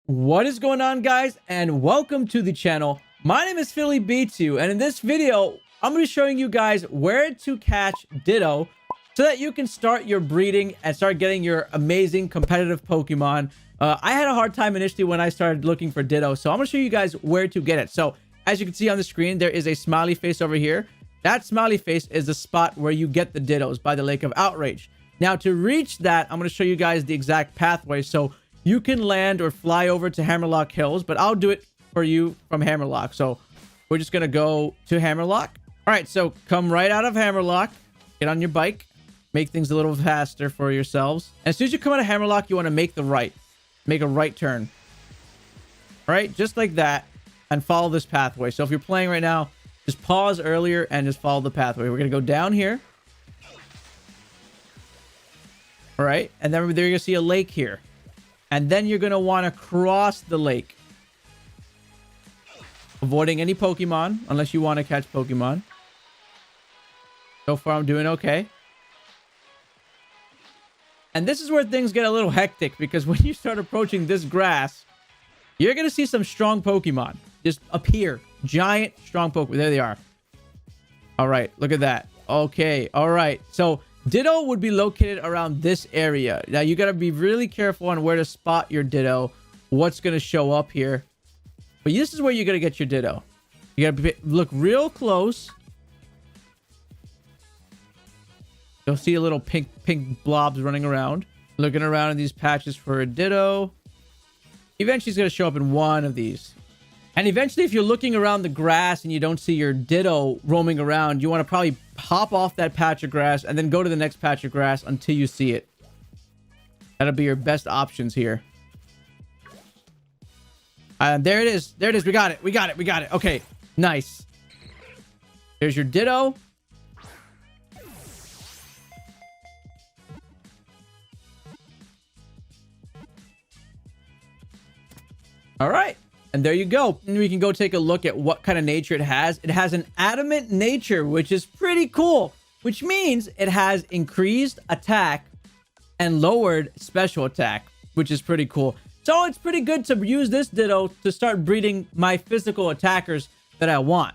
What is going on, guys, and welcome to the channel. My name is PhillyBeatzU, and in this video I'm going to be showing you guys where to catch Ditto so that you can start your breeding and start getting your amazing competitive Pokemon. I had a hard time initially when I started looking for Ditto, so I'm going to show you guys where to get it. So as you can see on the screen, there is a smiley face over here. That smiley face is the spot where you get the Dittos by the Lake of Outrage. Now, to reach that, I'm going to show you guys the exact pathway. So you can land or fly over to Hammerlock Hills, but I'll do it for you from Hammerlock. So we're just going to go to Hammerlock. All right, so come right out of Hammerlock. Get on your bike. Make things a little faster for yourselves. And as soon as you come out of Hammerlock, you want to make the right. Make a right turn. All right, just like that. And follow this pathway. So if you're playing right now, just pause earlier and just follow the pathway. We're going to go down here. All right, and then there you're going to see a lake here. And then you're going to want to cross the lake. Avoiding any Pokemon, unless you want to catch Pokemon. So far, I'm doing okay. And this is where things get a little hectic, because when you start approaching this grass, you're going to see some strong Pokemon just appear. Giant, strong Pokemon. There they are. All right, look at that. Okay, all right. So Ditto would be located around this area. Now, you got to be really careful on where to spot your Ditto. What's going to show up here. But this is where you're going to get your Ditto. You got to look real close. You'll see a little pink blobs running around. Looking around in these patches for a Ditto. Eventually, it's going to show up in one of these. And eventually, if you're looking around the grass and you don't see your Ditto roaming around, you want to probably hop off that patch of grass and then go to the next patch of grass until you see it. That'll be your best options here. There it is. There it is. We got it. We got it. We got it. Okay. Nice. There's your Ditto. All right. And there you go. And we can go take a look at what kind of nature it has. It has an adamant nature, which is pretty cool, which means it has increased attack and lowered special attack, which is pretty cool. So it's pretty good to use this Ditto to start breeding my physical attackers that I want.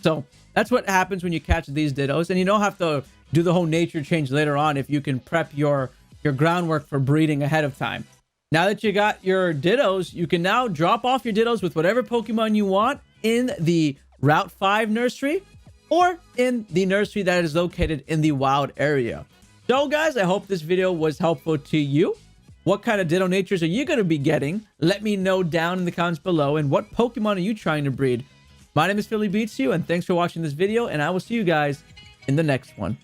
So that's what happens when you catch these Dittos. And you don't have to do the whole nature change later on if you can prep your groundwork for breeding ahead of time. Now that you got your Dittos, you can now drop off your Dittos with whatever Pokemon you want in the Route 5 nursery or in the nursery that is located in the wild area. So guys, I hope this video was helpful to you. What kind of Ditto natures are you going to be getting? Let me know down in the comments below. And what Pokemon are you trying to breed? My name is PhillyBeatzU, and thanks for watching this video, and I will see you guys in the next one.